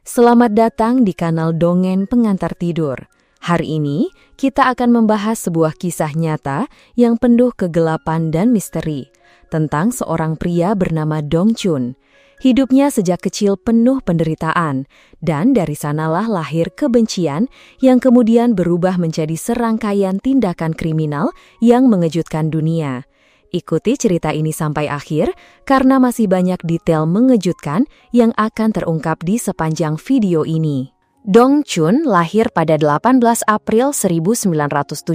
Selamat datang di kanal Dongeng Pengantar Tidur. Hari ini, kita akan membahas sebuah kisah nyata yang penuh kegelapan dan misteri tentang seorang pria bernama Dong Chun. Hidupnya sejak kecil penuh penderitaan, dan dari sanalah lahir kebencian yang kemudian berubah menjadi serangkaian tindakan kriminal yang mengejutkan dunia. Ikuti cerita ini sampai akhir karena masih banyak detail mengejutkan yang akan terungkap di sepanjang video ini. Dong Chun lahir pada 18 April 1970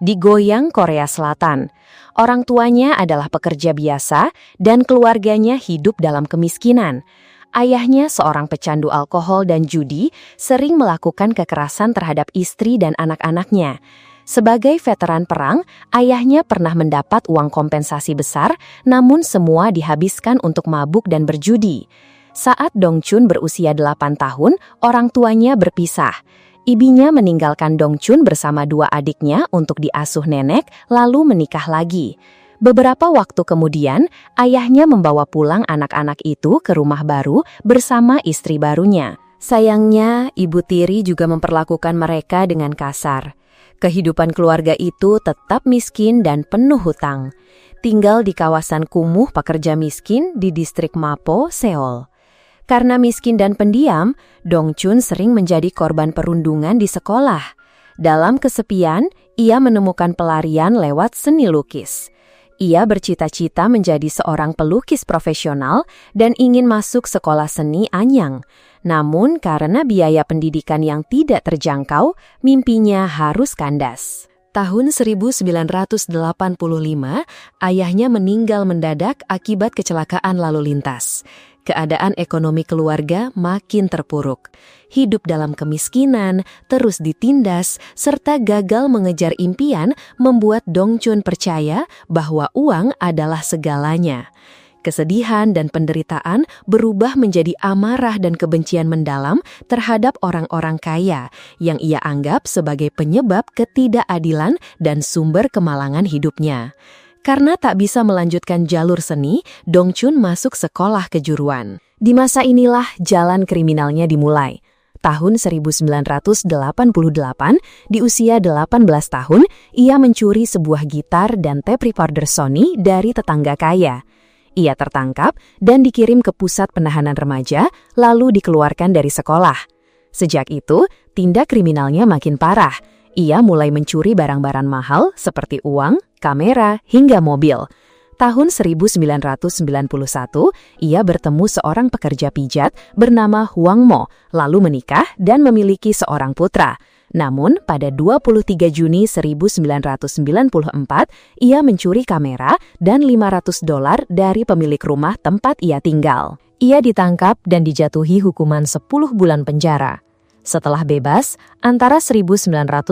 di Goyang, Korea Selatan. Orang tuanya adalah pekerja biasa dan keluarganya hidup dalam kemiskinan. Ayahnya seorang pecandu alkohol dan judi, sering melakukan kekerasan terhadap istri dan anak-anaknya. Sebagai veteran perang, ayahnya pernah mendapat uang kompensasi besar, namun semua dihabiskan untuk mabuk dan berjudi. Saat Dong Chun berusia 8 tahun, orang tuanya berpisah. Ibunya meninggalkan Dong Chun bersama dua adiknya untuk diasuh nenek, lalu menikah lagi. Beberapa waktu kemudian, ayahnya membawa pulang anak-anak itu ke rumah baru bersama istri barunya. Sayangnya, ibu tiri juga memperlakukan mereka dengan kasar. Kehidupan keluarga itu tetap miskin dan penuh hutang. Tinggal di kawasan kumuh pekerja miskin di distrik Mapo, Seoul. Karena miskin dan pendiam, Dong Chun sering menjadi korban perundungan di sekolah. Dalam kesepian, ia menemukan pelarian lewat seni lukis. Ia bercita-cita menjadi seorang pelukis profesional dan ingin masuk sekolah seni Anyang. Namun karena biaya pendidikan yang tidak terjangkau, mimpinya harus kandas. Tahun 1985, ayahnya meninggal mendadak akibat kecelakaan lalu lintas. Keadaan ekonomi keluarga makin terpuruk. Hidup dalam kemiskinan, terus ditindas, serta gagal mengejar impian membuat Dong Chun percaya bahwa uang adalah segalanya. Kesedihan dan penderitaan berubah menjadi amarah dan kebencian mendalam terhadap orang-orang kaya yang ia anggap sebagai penyebab ketidakadilan dan sumber kemalangan hidupnya. Karena tak bisa melanjutkan jalur seni, Dong Chun masuk sekolah kejuruan. Di masa inilah jalan kriminalnya dimulai. Tahun 1988, di usia 18 tahun, ia mencuri sebuah gitar dan tape recorder Sony dari tetangga kaya. Ia tertangkap dan dikirim ke pusat penahanan remaja, lalu dikeluarkan dari sekolah. Sejak itu, tindak kriminalnya makin parah. Ia mulai mencuri barang-barang mahal seperti uang, kamera, hingga mobil. Tahun 1991, ia bertemu seorang pekerja pijat bernama Huang Mo, lalu menikah dan memiliki seorang putra. Namun, pada 23 Juni 1994, ia mencuri kamera dan $500 dari pemilik rumah tempat ia tinggal. Ia ditangkap dan dijatuhi hukuman 10 bulan penjara. Setelah bebas, antara 1995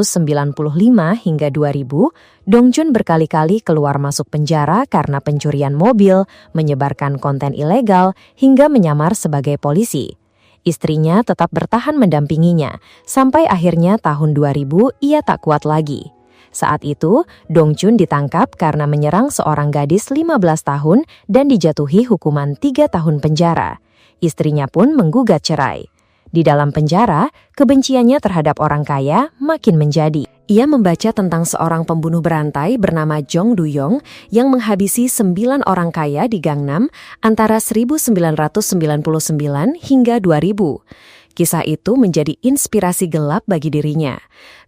hingga 2000, Dong Chun berkali-kali keluar masuk penjara karena pencurian mobil, menyebarkan konten ilegal, hingga menyamar sebagai polisi. Istrinya tetap bertahan mendampinginya, sampai akhirnya tahun 2000 ia tak kuat lagi. Saat itu, Dong Chun ditangkap karena menyerang seorang gadis 15 tahun dan dijatuhi hukuman 3 tahun penjara. Istrinya pun menggugat cerai. Di dalam penjara, kebenciannya terhadap orang kaya makin menjadi. Ia membaca tentang seorang pembunuh berantai bernama Jong Du-yong yang menghabisi 9 orang kaya di Gangnam antara 1999 hingga 2000. Kisah itu menjadi inspirasi gelap bagi dirinya.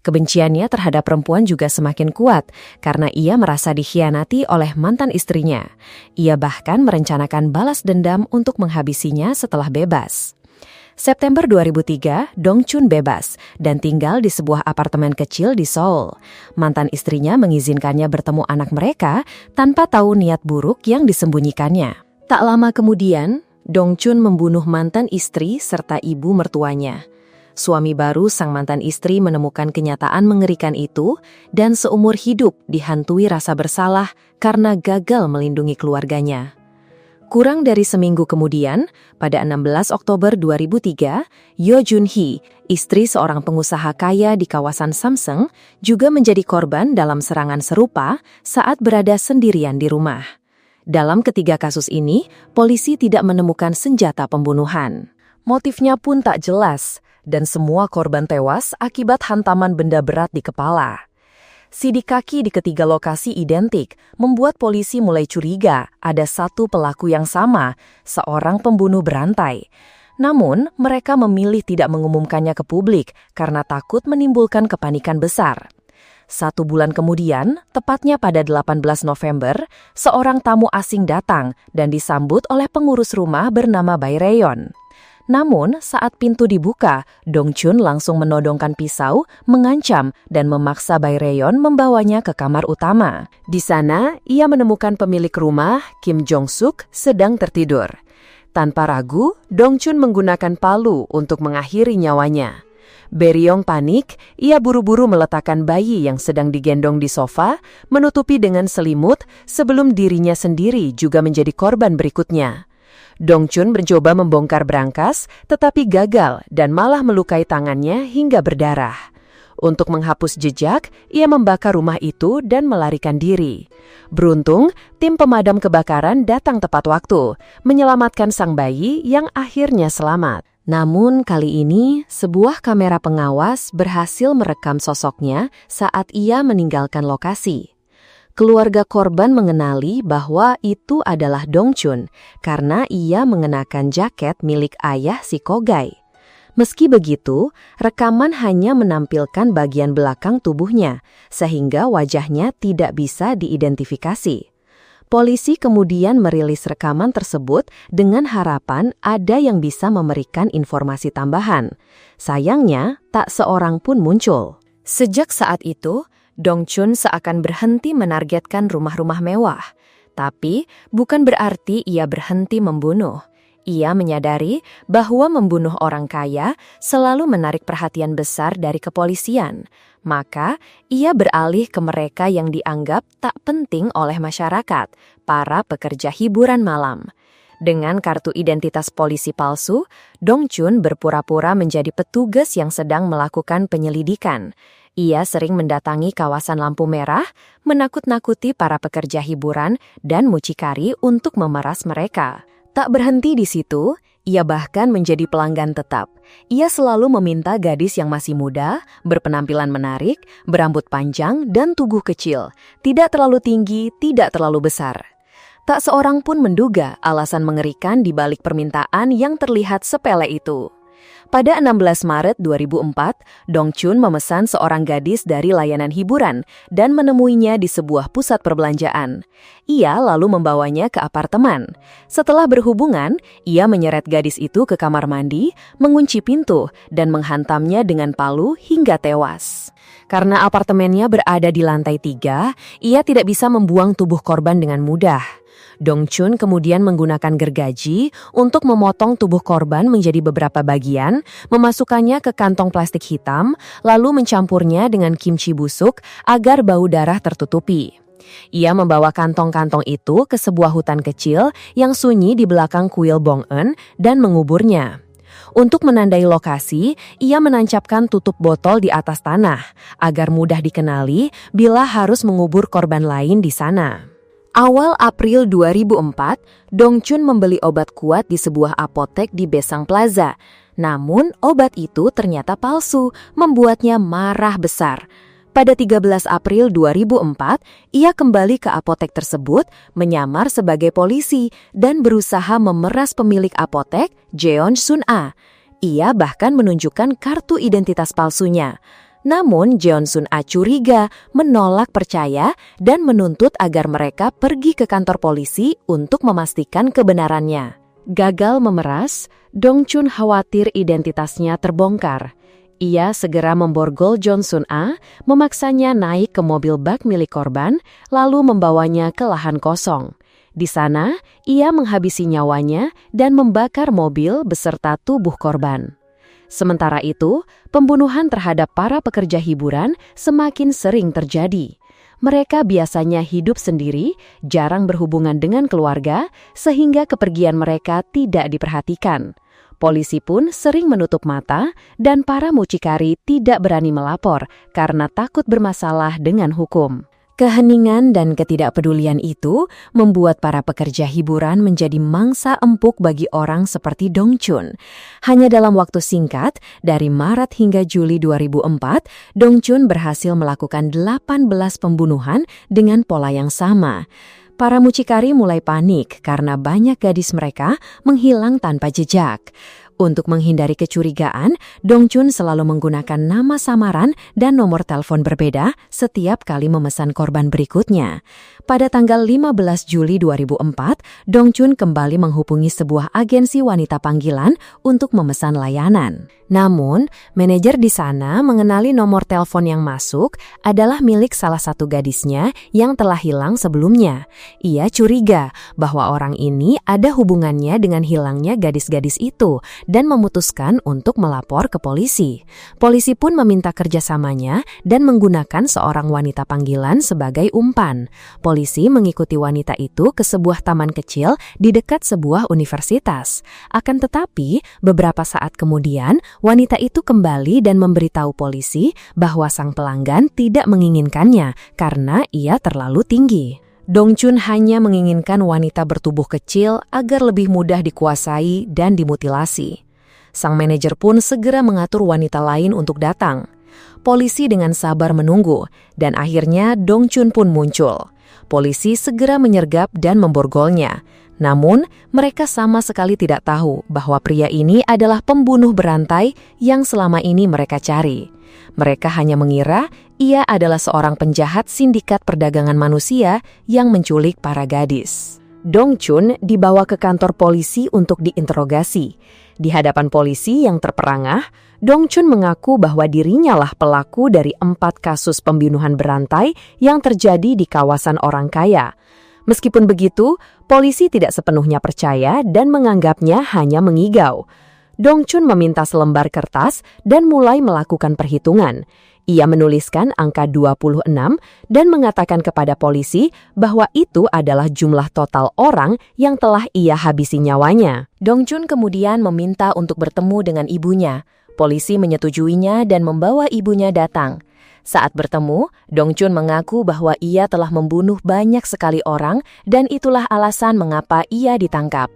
Kebenciannya terhadap perempuan juga semakin kuat karena ia merasa dikhianati oleh mantan istrinya. Ia bahkan merencanakan balas dendam untuk menghabisinya setelah bebas. September 2003, Dong Chun bebas dan tinggal di sebuah apartemen kecil di Seoul. Mantan istrinya mengizinkannya bertemu anak mereka tanpa tahu niat buruk yang disembunyikannya. Tak lama kemudian, Dong Chun membunuh mantan istri serta ibu mertuanya. Suami baru sang mantan istri menemukan kenyataan mengerikan itu dan seumur hidup dihantui rasa bersalah karena gagal melindungi keluarganya. Kurang dari seminggu kemudian, pada 16 Oktober 2003, Yo Jun-hee, istri seorang pengusaha kaya di kawasan Samsung, juga menjadi korban dalam serangan serupa saat berada sendirian di rumah. Dalam ketiga kasus ini, polisi tidak menemukan senjata pembunuhan. Motifnya pun tak jelas, dan semua korban tewas akibat hantaman benda berat di kepala. Sidik kaki di ketiga lokasi identik, membuat polisi mulai curiga ada satu pelaku yang sama, seorang pembunuh berantai. Namun, mereka memilih tidak mengumumkannya ke publik karena takut menimbulkan kepanikan besar. 1 bulan kemudian, tepatnya pada 18 November, seorang tamu asing datang dan disambut oleh pengurus rumah bernama Bae Rayon. Namun, saat pintu dibuka, Dong Chun langsung menodongkan pisau, mengancam, dan memaksa Bae Rayon membawanya ke kamar utama. Di sana, ia menemukan pemilik rumah, Kim Jong-suk, sedang tertidur. Tanpa ragu, Dong Chun menggunakan palu untuk mengakhiri nyawanya. Bae Rayon panik, ia buru-buru meletakkan bayi yang sedang digendong di sofa, menutupi dengan selimut sebelum dirinya sendiri juga menjadi korban berikutnya. Dong Chun mencoba membongkar brankas, tetapi gagal dan malah melukai tangannya hingga berdarah. Untuk menghapus jejak, ia membakar rumah itu dan melarikan diri. Beruntung, tim pemadam kebakaran datang tepat waktu, menyelamatkan sang bayi yang akhirnya selamat. Namun kali ini, sebuah kamera pengawas berhasil merekam sosoknya saat ia meninggalkan lokasi. Keluarga korban mengenali bahwa itu adalah Dong Chun karena ia mengenakan jaket milik ayah si Kogai. Meski begitu, rekaman hanya menampilkan bagian belakang tubuhnya, sehingga wajahnya tidak bisa diidentifikasi. Polisi kemudian merilis rekaman tersebut dengan harapan ada yang bisa memberikan informasi tambahan. Sayangnya, tak seorang pun muncul. Sejak saat itu, Dong Chun seakan berhenti menargetkan rumah-rumah mewah. Tapi bukan berarti ia berhenti membunuh. Ia menyadari bahwa membunuh orang kaya selalu menarik perhatian besar dari kepolisian. Maka ia beralih ke mereka yang dianggap tak penting oleh masyarakat, para pekerja hiburan malam. Dengan kartu identitas polisi palsu, Dong Chun berpura-pura menjadi petugas yang sedang melakukan penyelidikan. Ia sering mendatangi kawasan lampu merah, menakut-nakuti para pekerja hiburan dan mucikari untuk memeras mereka. Tak berhenti di situ, ia bahkan menjadi pelanggan tetap. Ia selalu meminta gadis yang masih muda, berpenampilan menarik, berambut panjang dan tubuh kecil, tidak terlalu tinggi, tidak terlalu besar. Tak seorang pun menduga alasan mengerikan di balik permintaan yang terlihat sepele itu. Pada 16 Maret 2004, Dong Chun memesan seorang gadis dari layanan hiburan dan menemuinya di sebuah pusat perbelanjaan. Ia lalu membawanya ke apartemen. Setelah berhubungan, ia menyeret gadis itu ke kamar mandi, mengunci pintu, dan menghantamnya dengan palu hingga tewas. Karena apartemennya berada di lantai 3, ia tidak bisa membuang tubuh korban dengan mudah. Dong Chun kemudian menggunakan gergaji untuk memotong tubuh korban menjadi beberapa bagian, memasukkannya ke kantong plastik hitam, lalu mencampurnya dengan kimchi busuk agar bau darah tertutupi. Ia membawa kantong-kantong itu ke sebuah hutan kecil yang sunyi di belakang kuil Bong-eun dan menguburnya. Untuk menandai lokasi, ia menancapkan tutup botol di atas tanah agar mudah dikenali bila harus mengubur korban lain di sana. Awal April 2004, Dong Chun membeli obat kuat di sebuah apotek di Besang Plaza. Namun, obat itu ternyata palsu, membuatnya marah besar. Pada 13 April 2004, ia kembali ke apotek tersebut, menyamar sebagai polisi, dan berusaha memeras pemilik apotek, Jeon Sun-a. Ia bahkan menunjukkan kartu identitas palsunya. Namun, Jeon Sun-a curiga, menolak percaya, dan menuntut agar mereka pergi ke kantor polisi untuk memastikan kebenarannya. Gagal memeras, Dong Chun khawatir identitasnya terbongkar. Ia segera memborgol Jeon Sun-a, memaksanya naik ke mobil bak milik korban, lalu membawanya ke lahan kosong. Di sana, ia menghabisi nyawanya dan membakar mobil beserta tubuh korban. Sementara itu, pembunuhan terhadap para pekerja hiburan semakin sering terjadi. Mereka biasanya hidup sendiri, jarang berhubungan dengan keluarga, sehingga kepergian mereka tidak diperhatikan. Polisi pun sering menutup mata, dan para mucikari tidak berani melapor karena takut bermasalah dengan hukum. Keheningan dan ketidakpedulian itu membuat para pekerja hiburan menjadi mangsa empuk bagi orang seperti Dong Chun. Hanya dalam waktu singkat, dari Maret hingga Juli 2004, Dong Chun berhasil melakukan 18 pembunuhan dengan pola yang sama. Para mucikari mulai panik karena banyak gadis mereka menghilang tanpa jejak. Untuk menghindari kecurigaan, Dong Chun selalu menggunakan nama samaran dan nomor telepon berbeda setiap kali memesan korban berikutnya. Pada tanggal 15 Juli 2004, Dong Chun kembali menghubungi sebuah agensi wanita panggilan untuk memesan layanan. Namun, manajer di sana mengenali nomor telepon yang masuk adalah milik salah satu gadisnya yang telah hilang sebelumnya. Ia curiga bahwa orang ini ada hubungannya dengan hilangnya gadis-gadis itu dan memutuskan untuk melapor ke polisi. Polisi pun meminta kerjasamanya dan menggunakan seorang wanita panggilan sebagai umpan. Polisi mengikuti wanita itu ke sebuah taman kecil di dekat sebuah universitas. Akan tetapi, beberapa saat kemudian, wanita itu kembali dan memberitahu polisi bahwa sang pelanggan tidak menginginkannya karena ia terlalu tinggi. Dong Chun hanya menginginkan wanita bertubuh kecil agar lebih mudah dikuasai dan dimutilasi. Sang manajer pun segera mengatur wanita lain untuk datang. Polisi dengan sabar menunggu, dan akhirnya Dong Chun pun muncul. Polisi segera menyergap dan memborgolnya. Namun, mereka sama sekali tidak tahu bahwa pria ini adalah pembunuh berantai yang selama ini mereka cari. Mereka hanya mengira ia adalah seorang penjahat sindikat perdagangan manusia yang menculik para gadis. Dong Chun dibawa ke kantor polisi untuk diinterogasi. Di hadapan polisi yang terperangah, Dong Chun mengaku bahwa dirinya lah pelaku dari 4 kasus pembunuhan berantai yang terjadi di kawasan orang kaya. Meskipun begitu, polisi tidak sepenuhnya percaya dan menganggapnya hanya mengigau. Dong Chun meminta selembar kertas dan mulai melakukan perhitungan. Ia menuliskan angka 26 dan mengatakan kepada polisi bahwa itu adalah jumlah total orang yang telah ia habisi nyawanya. Dong Chun kemudian meminta untuk bertemu dengan ibunya. Polisi menyetujuinya dan membawa ibunya datang. Saat bertemu, Dong Chun mengaku bahwa ia telah membunuh banyak sekali orang dan itulah alasan mengapa ia ditangkap.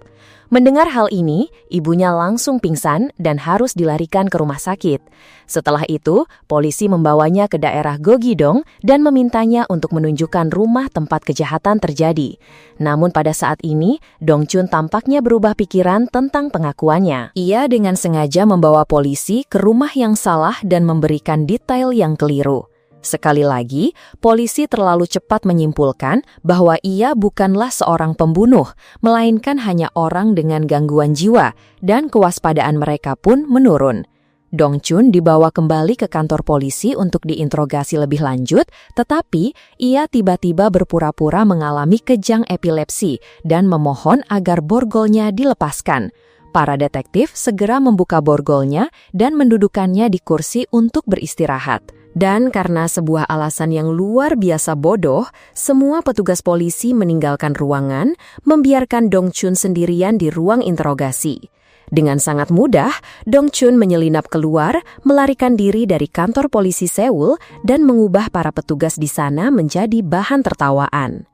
Mendengar hal ini, ibunya langsung pingsan dan harus dilarikan ke rumah sakit. Setelah itu, polisi membawanya ke daerah Gogidong dan memintanya untuk menunjukkan rumah tempat kejahatan terjadi. Namun pada saat ini, Dong Chun tampaknya berubah pikiran tentang pengakuannya. Ia dengan sengaja membawa polisi ke rumah yang salah dan memberikan detail yang keliru. Sekali lagi, polisi terlalu cepat menyimpulkan bahwa ia bukanlah seorang pembunuh, melainkan hanya orang dengan gangguan jiwa, dan kewaspadaan mereka pun menurun. Dong Chun dibawa kembali ke kantor polisi untuk diinterogasi lebih lanjut, tetapi ia tiba-tiba berpura-pura mengalami kejang epilepsi dan memohon agar borgolnya dilepaskan. Para detektif segera membuka borgolnya dan mendudukannya di kursi untuk beristirahat. Dan karena sebuah alasan yang luar biasa bodoh, semua petugas polisi meninggalkan ruangan, membiarkan Dong Chun sendirian di ruang interogasi. Dengan sangat mudah, Dong Chun menyelinap keluar, melarikan diri dari kantor polisi Seoul, dan mengubah para petugas di sana menjadi bahan tertawaan.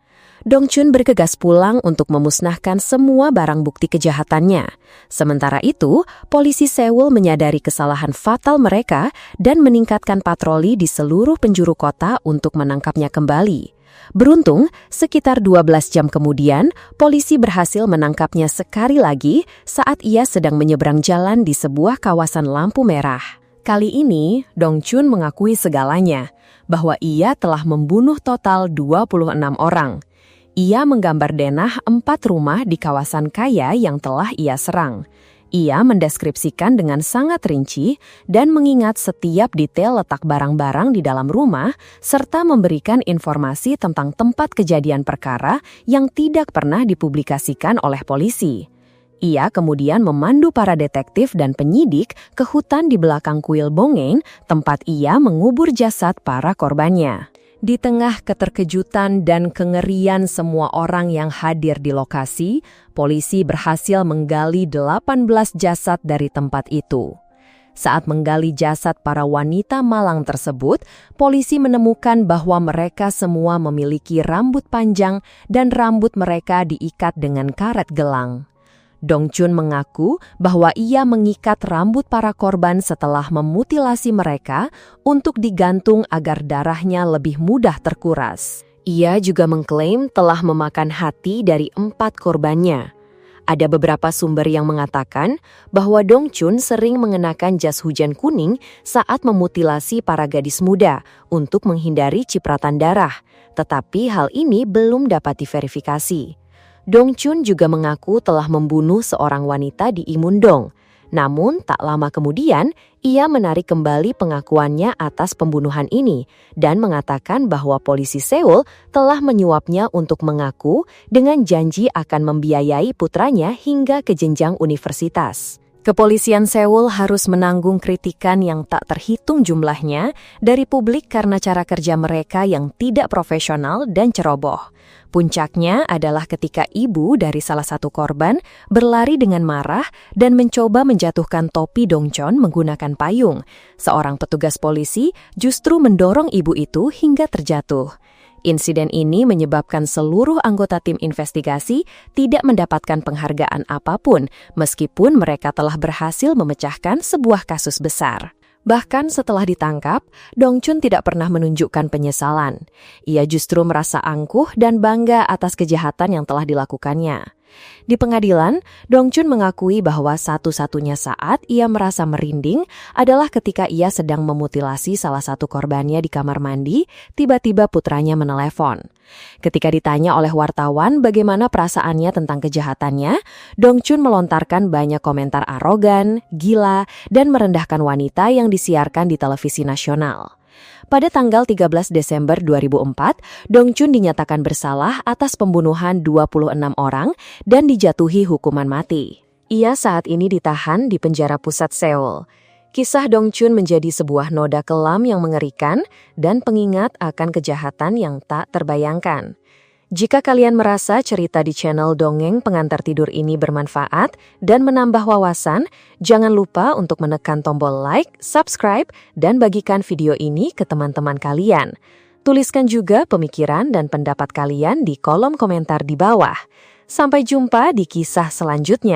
Dong Chun bergegas pulang untuk memusnahkan semua barang bukti kejahatannya. Sementara itu, polisi Seoul menyadari kesalahan fatal mereka dan meningkatkan patroli di seluruh penjuru kota untuk menangkapnya kembali. Beruntung, sekitar 12 jam kemudian, polisi berhasil menangkapnya sekali lagi saat ia sedang menyeberang jalan di sebuah kawasan lampu merah. Kali ini, Dong Chun mengakui segalanya, bahwa ia telah membunuh total 26 orang. Ia menggambar denah 4 rumah di kawasan kaya yang telah ia serang. Ia mendeskripsikan dengan sangat rinci dan mengingat setiap detail letak barang-barang di dalam rumah, serta memberikan informasi tentang tempat kejadian perkara yang tidak pernah dipublikasikan oleh polisi. Ia kemudian memandu para detektif dan penyidik ke hutan di belakang kuil Bongeng, tempat ia mengubur jasad para korbannya. Di tengah keterkejutan dan kengerian semua orang yang hadir di lokasi, polisi berhasil menggali 18 jasad dari tempat itu. Saat menggali jasad para wanita malang tersebut, polisi menemukan bahwa mereka semua memiliki rambut panjang dan rambut mereka diikat dengan karet gelang. Dong Chun mengaku bahwa ia mengikat rambut para korban setelah memutilasi mereka untuk digantung agar darahnya lebih mudah terkuras. Ia juga mengklaim telah memakan hati dari 4 korbannya. Ada beberapa sumber yang mengatakan bahwa Dong Chun sering mengenakan jas hujan kuning saat memutilasi para gadis muda untuk menghindari cipratan darah, tetapi hal ini belum dapat diverifikasi. Dong Chun juga mengaku telah membunuh seorang wanita di Imundong. Namun, tak lama kemudian, ia menarik kembali pengakuannya atas pembunuhan ini dan mengatakan bahwa polisi Seoul telah menyuapnya untuk mengaku dengan janji akan membiayai putranya hingga ke jenjang universitas. Kepolisian Seoul harus menanggung kritikan yang tak terhitung jumlahnya dari publik karena cara kerja mereka yang tidak profesional dan ceroboh. Puncaknya adalah ketika ibu dari salah satu korban berlari dengan marah dan mencoba menjatuhkan topi Dong Chun menggunakan payung. Seorang petugas polisi justru mendorong ibu itu hingga terjatuh. Insiden ini menyebabkan seluruh anggota tim investigasi tidak mendapatkan penghargaan apapun meskipun mereka telah berhasil memecahkan sebuah kasus besar. Bahkan setelah ditangkap, Dong Chun tidak pernah menunjukkan penyesalan. Ia justru merasa angkuh dan bangga atas kejahatan yang telah dilakukannya. Di pengadilan, Dong Chun mengakui bahwa satu-satunya saat ia merasa merinding adalah ketika ia sedang memutilasi salah satu korbannya di kamar mandi, tiba-tiba putranya menelepon. Ketika ditanya oleh wartawan bagaimana perasaannya tentang kejahatannya, Dong Chun melontarkan banyak komentar arogan, gila, dan merendahkan wanita yang disiarkan di televisi nasional. Pada tanggal 13 Desember 2004, Dong Chun dinyatakan bersalah atas pembunuhan 26 orang dan dijatuhi hukuman mati. Ia saat ini ditahan di penjara pusat Seoul. Kisah Dong Chun menjadi sebuah noda kelam yang mengerikan dan pengingat akan kejahatan yang tak terbayangkan. Jika kalian merasa cerita di channel Dongeng Pengantar Tidur ini bermanfaat dan menambah wawasan, jangan lupa untuk menekan tombol like, subscribe, dan bagikan video ini ke teman-teman kalian. Tuliskan juga pemikiran dan pendapat kalian di kolom komentar di bawah. Sampai jumpa di kisah selanjutnya.